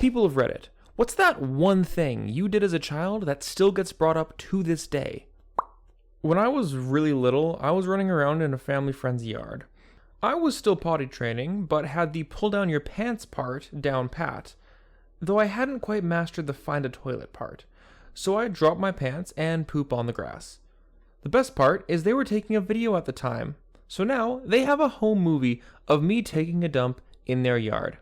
People of Reddit, what's that one thing you did as a child that still gets brought up to this day? When I was really little, I was running around in a family friend's yard. I was still potty training, but had the pull down your pants part down pat, though I hadn't quite mastered the find a toilet part. So I dropped my pants and poop on the grass. The best part is they were taking a video at the time, so now they have a home movie of me taking a dump in their yard.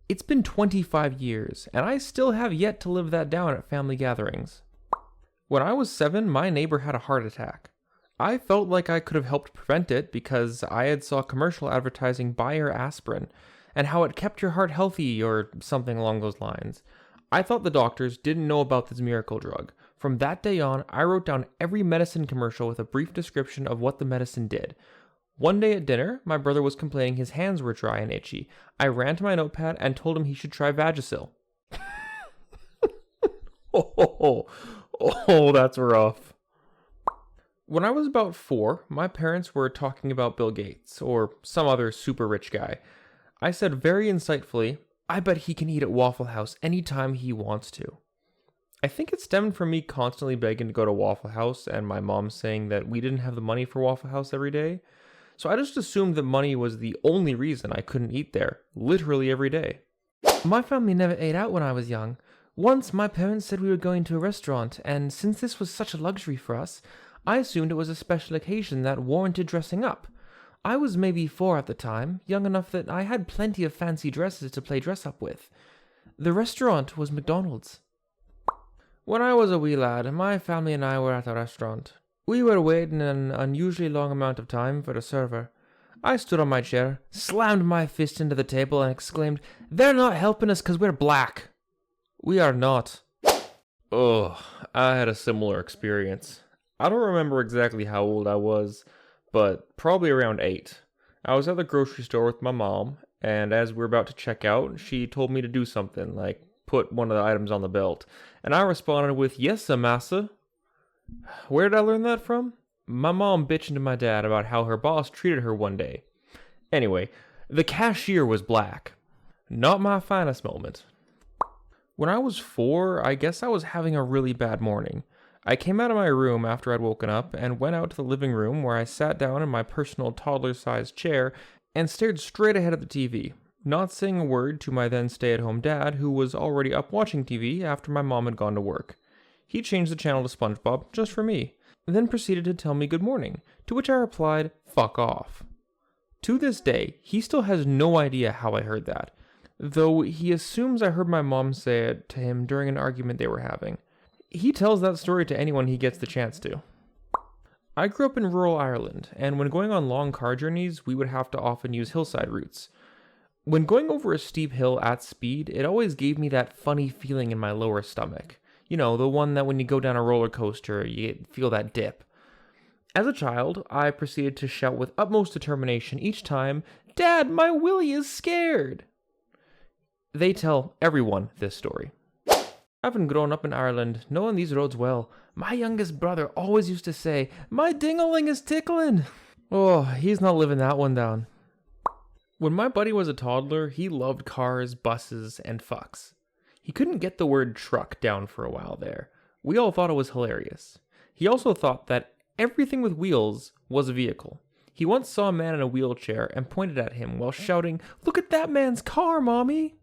It's been 25 years, and I still have yet to live that down at family gatherings. When I was 7, my neighbor had a heart attack. I felt like I could have helped prevent it because I had saw commercial advertising Bayer aspirin and how it kept your heart healthy or something along those lines. I thought the doctors didn't know about this miracle drug. From that day on, I wrote down every medicine commercial with a brief description of what the medicine did. One day at dinner, my brother was complaining his hands were dry and itchy. I ran to my notepad and told him he should try Vagisil. Oh, that's rough. When I was about 4, my parents were talking about Bill Gates, or some other super rich guy. I said very insightfully, I bet he can eat at Waffle House anytime he wants to. I think it stemmed from me constantly begging to go to Waffle House and my mom saying that we didn't have the money for Waffle House every day. So I just assumed that money was the only reason I couldn't eat there, literally every day. My family never ate out when I was young. Once my parents said we were going to a restaurant, and since this was such a luxury for us, I assumed it was a special occasion that warranted dressing up. I was maybe 4 at the time, young enough that I had plenty of fancy dresses to play dress up with. The restaurant was McDonald's. When I was a wee lad, my family and I were at a restaurant. We were waiting an unusually long amount of time for the server. I stood on my chair, slammed my fist into the table, and exclaimed, "They're not helping us because we're black." We are not. Oh, I had a similar experience. I don't remember exactly how old I was, but probably around 8. I was at the grocery store with my mom, and as we were about to check out, she told me to do something, like put one of the items on the belt, and I responded with, "Yes, sir, massa." Where did I learn that from? My mom bitching to my dad about how her boss treated her one day. Anyway, the cashier was black. Not my finest moment. When I was 4, I guess I was having a really bad morning. I came out of my room after I'd woken up and went out to the living room where I sat down in my personal toddler-sized chair and stared straight ahead at the TV, not saying a word to my then stay-at-home dad, who was already up watching TV after my mom had gone to work. He changed the channel to SpongeBob just for me, then proceeded to tell me good morning, to which I replied, "Fuck off." To this day, he still has no idea how I heard that, though he assumes I heard my mom say it to him during an argument they were having. He tells that story to anyone he gets the chance to. I grew up in rural Ireland, and when going on long car journeys, we would have to often use hillside routes. When going over a steep hill at speed, it always gave me that funny feeling in my lower stomach. You know, the one that when you go down a roller coaster, you feel that dip. As a child, I proceeded to shout with utmost determination each time, "Dad, my Willie is scared!" They tell everyone this story. Having grown up in Ireland, knowing these roads well, my youngest brother always used to say, "My ding-a-ling is tickling." Oh, he's not living that one down. When my buddy was a toddler, he loved cars, buses, and fucks. He couldn't get the word truck down for a while there. We all thought it was hilarious. He also thought that everything with wheels was a vehicle. He once saw a man in a wheelchair and pointed at him while shouting, "Look at that man's car, Mommy!"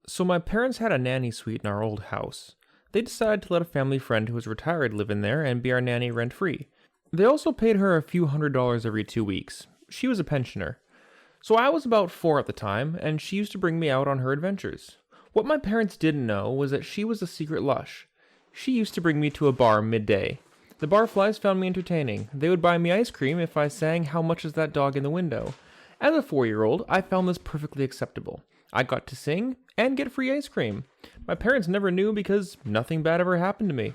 So my parents had a nanny suite in our old house. They decided to let a family friend who was retired live in there and be our nanny rent-free. They also paid her a few $100s every 2 weeks. She was a pensioner. So I was about 4 at the time, and she used to bring me out on her adventures. What my parents didn't know was that she was a secret lush. She used to bring me to a bar midday. The barflies found me entertaining. They would buy me ice cream if I sang "How Much Is That Dog in the Window?" As a 4-year-old, I found this perfectly acceptable. I got to sing and get free ice cream. My parents never knew because nothing bad ever happened to me.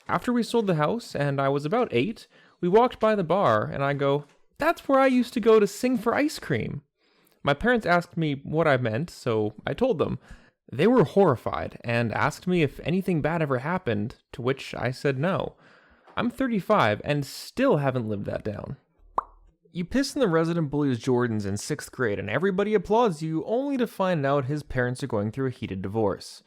After we sold the house and I was about 8, we walked by the bar and I go, "That's where I used to go to sing for ice cream." My parents asked me what I meant, so I told them. They were horrified and asked me if anything bad ever happened, to which I said no. I'm 35 and still haven't lived that down. You piss in the resident bully's Jordans in 6th grade and everybody applauds you, only to find out his parents are going through a heated divorce.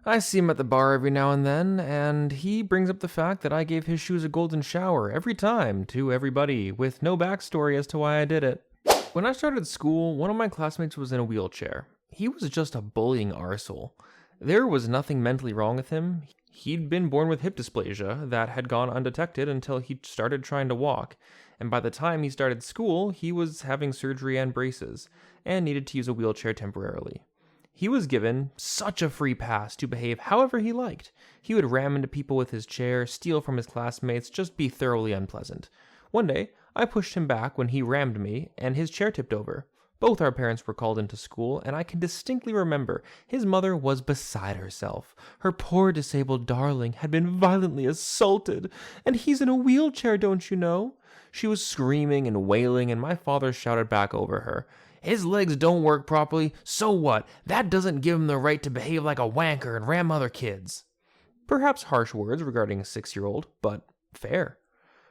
I see him at the bar every now and then, and he brings up the fact that I gave his shoes a golden shower every time to everybody, with no backstory as to why I did it. When I started school, one of my classmates was in a wheelchair. He was just a bullying arsehole. There was nothing mentally wrong with him. He'd been born with hip dysplasia that had gone undetected until he started trying to walk, and by the time he started school, he was having surgery and braces, and needed to use a wheelchair temporarily. He was given such a free pass to behave however he liked. He would ram into people with his chair, steal from his classmates, just be thoroughly unpleasant. One day, I pushed him back when he rammed me, and his chair tipped over. Both our parents were called into school, and I can distinctly remember his mother was beside herself. Her poor disabled darling had been violently assaulted, and he's in a wheelchair, don't you know? She was screaming and wailing, and my father shouted back over her, "His legs don't work properly, so what? That doesn't give him the right to behave like a wanker and ram other kids." Perhaps harsh words regarding a 6-year-old, but fair.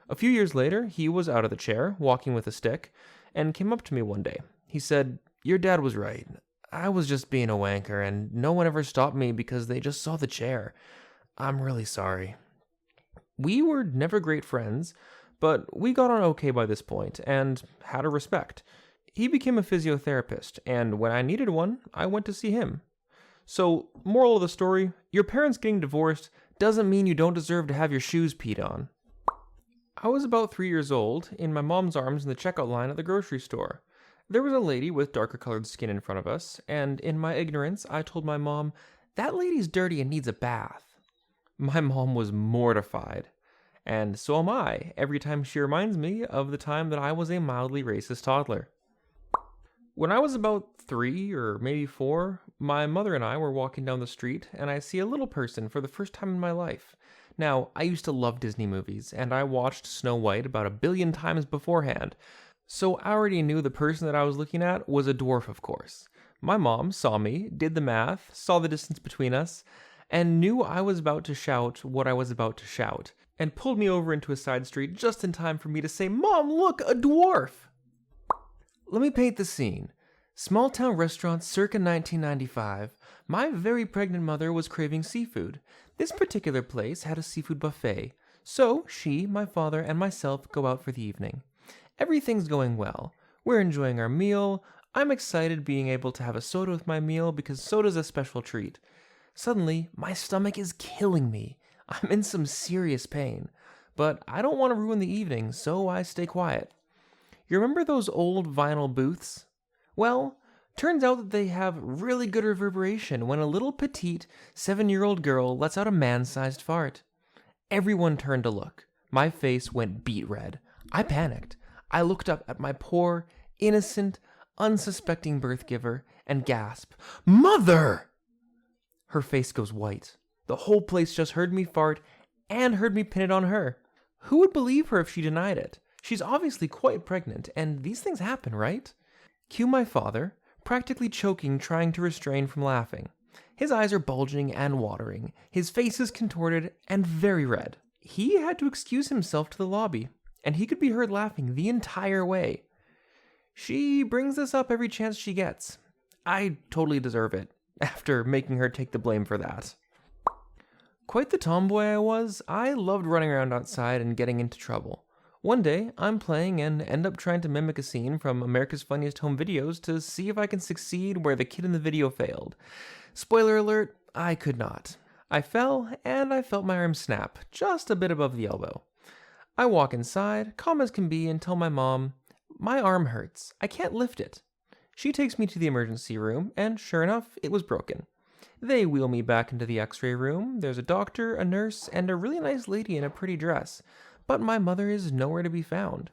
A few years later, he was out of the chair, walking with a stick, and came up to me one day. He said, "Your dad was right. I was just being a wanker, and no one ever stopped me because they just saw the chair. I'm really sorry." We were never great friends, but we got on okay by this point, and had a respect. He became a physiotherapist, and when I needed one, I went to see him. So, moral of the story, your parents getting divorced doesn't mean you don't deserve to have your shoes peed on. I was about 3 years old, in my mom's arms in the checkout line at the grocery store. There was a lady with darker colored skin in front of us, and in my ignorance, I told my mom, "That lady's dirty and needs a bath." My mom was mortified, and so am I every time she reminds me of the time that I was a mildly racist toddler. When I was about 3 or maybe 4, my mother and I were walking down the street, and I see a little person for the first time in my life. Now, I used to love Disney movies, and I watched Snow White about 1,000,000,000 times beforehand, so I already knew the person that I was looking at was a dwarf, of course. My mom saw me, did the math, saw the distance between us, and knew I was about to shout what I was about to shout, and pulled me over into a side street just in time for me to say, "Mom, look, a dwarf!" Let me paint the scene. Small town restaurant circa 1995. My very pregnant mother was craving seafood. This particular place had a seafood buffet, so she, my father, and myself go out for the evening. Everything's going well. We're enjoying our meal. I'm excited being able to have a soda with my meal because soda's a special treat. Suddenly, my stomach is killing me. I'm in some serious pain, but I don't want to ruin the evening, so I stay quiet. You remember those old vinyl booths? Well, turns out that they have really good reverberation when a little petite 7-year-old girl lets out a man-sized fart. Everyone turned to look. My face went beet red. I panicked. I looked up at my poor, innocent, unsuspecting birth giver and gasped, "Mother!" Her face goes white. The whole place just heard me fart and heard me pin it on her. Who would believe her if she denied it? She's obviously quite pregnant, and these things happen, right? Cue my father, practically choking, trying to restrain from laughing. His eyes are bulging and watering. His face is contorted and very red. He had to excuse himself to the lobby, and he could be heard laughing the entire way. She brings this up every chance she gets. I totally deserve it, after making her take the blame for that. Quite the tomboy I was. I loved running around outside and getting into trouble. One day, I'm playing and end up trying to mimic a scene from America's Funniest Home Videos to see if I can succeed where the kid in the video failed. Spoiler alert, I could not. I fell, and I felt my arm snap, just a bit above the elbow. I walk inside, calm as can be, and tell my mom, "My arm hurts. I can't lift it." She takes me to the emergency room, and sure enough, it was broken. They wheel me back into the x-ray room. There's a doctor, a nurse, and a really nice lady in a pretty dress. But my mother is nowhere to be found.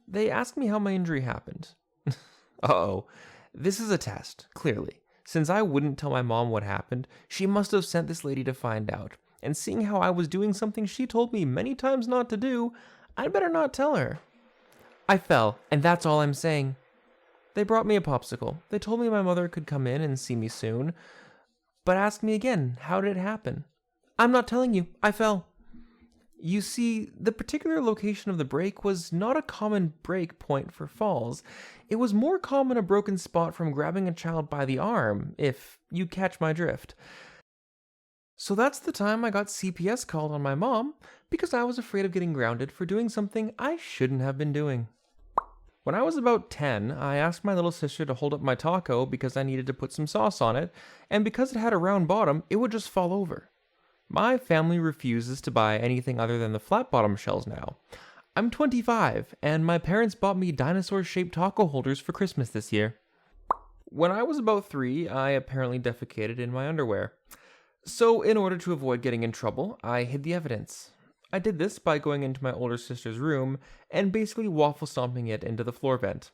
They ask me how my injury happened. Uh-oh. This is a test, clearly. Since I wouldn't tell my mom what happened, she must have sent this lady to find out. And seeing how I was doing something she told me many times not to do, I'd better not tell her. I fell, and that's all I'm saying. They brought me a popsicle. They told me my mother could come in and see me soon, but asked me again, how did it happen? I'm not telling you. I fell. You see, the particular location of the break was not a common break point for falls. It was more common a broken spot from grabbing a child by the arm, if you catch my drift. So that's the time I got CPS called on my mom because I was afraid of getting grounded for doing something I shouldn't have been doing. When I was about 10, I asked my little sister to hold up my taco because I needed to put some sauce on it, and because it had a round bottom, it would just fall over. My family refuses to buy anything other than the flat bottom shells now. I'm 25, and my parents bought me dinosaur-shaped taco holders for Christmas this year. When I was about 3, I apparently defecated in my underwear. So, in order to avoid getting in trouble, I hid the evidence. I did this by going into my older sister's room and basically waffle stomping it into the floor vent.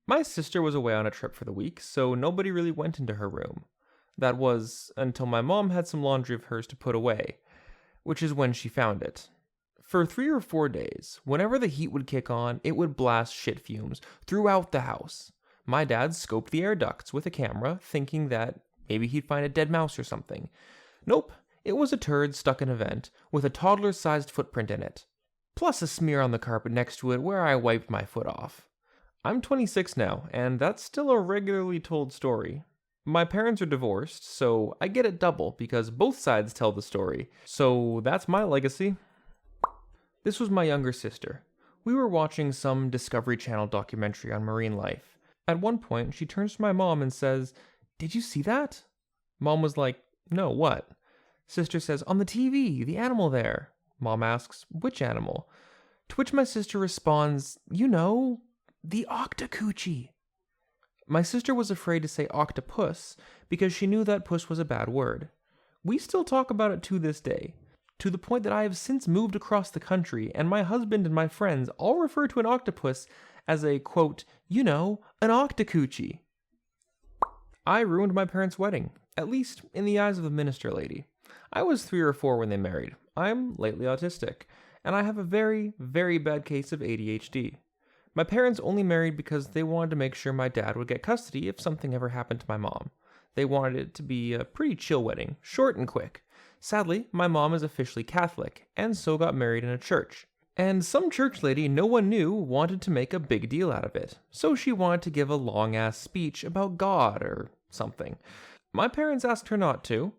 My sister was away on a trip for the week, so nobody really went into her room. That was until my mom had some laundry of hers to put away, which is when she found it. For 3 or 4 days, whenever the heat would kick on, it would blast shit fumes throughout the house. My dad scoped the air ducts with a camera, thinking that maybe he'd find a dead mouse or something. Nope, it was a turd stuck in a vent with a toddler-sized footprint in it, plus a smear on the carpet next to it where I wiped my foot off. I'm 26 now, and that's still a regularly told story. My parents are divorced, so I get it double because both sides tell the story. So that's my legacy. This was my younger sister. We were watching some Discovery Channel documentary on marine life. At one point, she turns to my mom and says, "Did you see that?" Mom was like, "No, what?" Sister says, "On the TV, the animal there." Mom asks, "Which animal?" To which my sister responds, "You know, the octocoochie." My sister was afraid to say octopus because she knew that puss was a bad word. We still talk about it to this day, to the point that I have since moved across the country and my husband and my friends all refer to an octopus as a, quote, "you know, an octocoochie." I ruined my parents' wedding, at least in the eyes of the minister lady. I was 3 or 4 when they married. I'm lately autistic, and I have a very, very bad case of ADHD. My parents only married because they wanted to make sure my dad would get custody if something ever happened to my mom. They wanted it to be a pretty chill wedding, short and quick. Sadly, my mom is officially Catholic, and so got married in a church. And some church lady no one knew wanted to make a big deal out of it, so she wanted to give a long-ass speech about God or something. My parents asked her not to,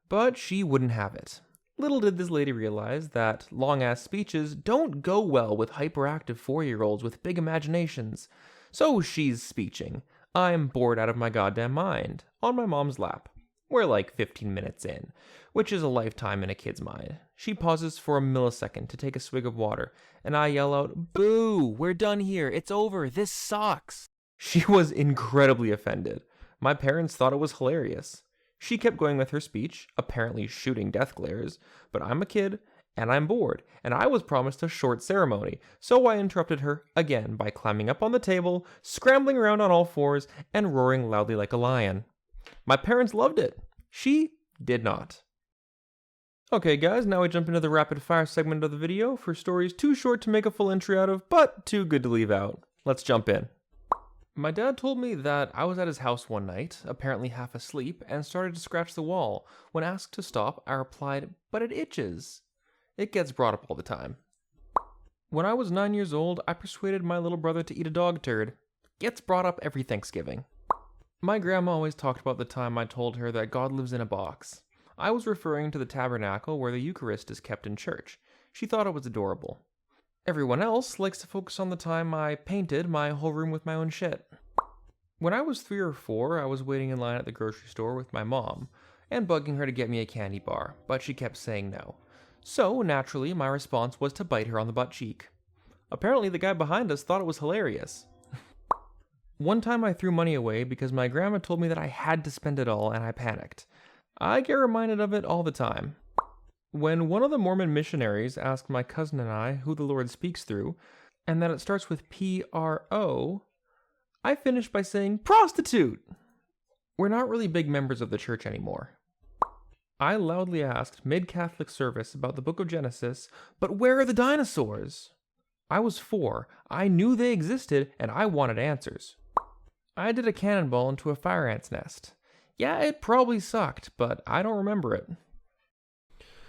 but she wouldn't have it. Little did this lady realize that long-ass speeches don't go well with hyperactive 4-year-olds with big imaginations. So she's speeching. I'm bored out of my goddamn mind, on my mom's lap. We're like 15 minutes in, which is a lifetime in a kid's mind. She pauses for a millisecond to take a swig of water, and I yell out, "Boo! We're done here. It's over. This sucks." She was incredibly offended. My parents thought it was hilarious. She kept going with her speech, apparently shooting death glares, but I'm a kid, and I'm bored, and I was promised a short ceremony, so I interrupted her again by climbing up on the table, scrambling around on all fours, and roaring loudly like a lion. My parents loved it. She did not. Okay guys, now we jump into the rapid fire segment of the video for stories too short to make a full entry out of, but too good to leave out. Let's jump in. My dad told me that I was at his house one night, apparently half asleep, and started to scratch the wall. When asked to stop, I replied, "But it itches." It gets brought up all the time. When I was 9 years old, I persuaded my little brother to eat a dog turd. Gets brought up every Thanksgiving. My grandma always talked about the time I told her that God lives in a box. I was referring to the tabernacle where the Eucharist is kept in church. She thought it was adorable. Everyone else likes to focus on the time I painted my whole room with my own shit. When I was 3 or 4, I was waiting in line at the grocery store with my mom, and bugging her to get me a candy bar, but she kept saying no. So, naturally, my response was to bite her on the butt cheek. Apparently, the guy behind us thought it was hilarious. One time I threw money away because my grandma told me that I had to spend it all, and I panicked. I get reminded of it all the time. When one of the Mormon missionaries asked my cousin and I who the Lord speaks through, and that it starts with P-R-O, I finished by saying, "Prostitute!" We're not really big members of the church anymore. I loudly asked mid-Catholic service about the book of Genesis, "But where are the dinosaurs?" I was 4, I knew they existed, and I wanted answers. I did a cannonball into a fire ant's nest. Yeah, it probably sucked, but I don't remember it.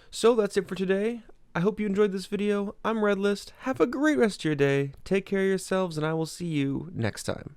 So that's it for today. I hope you enjoyed this video. I'm ReddList. Have a great rest of your day. Take care of yourselves, and I will see you next time.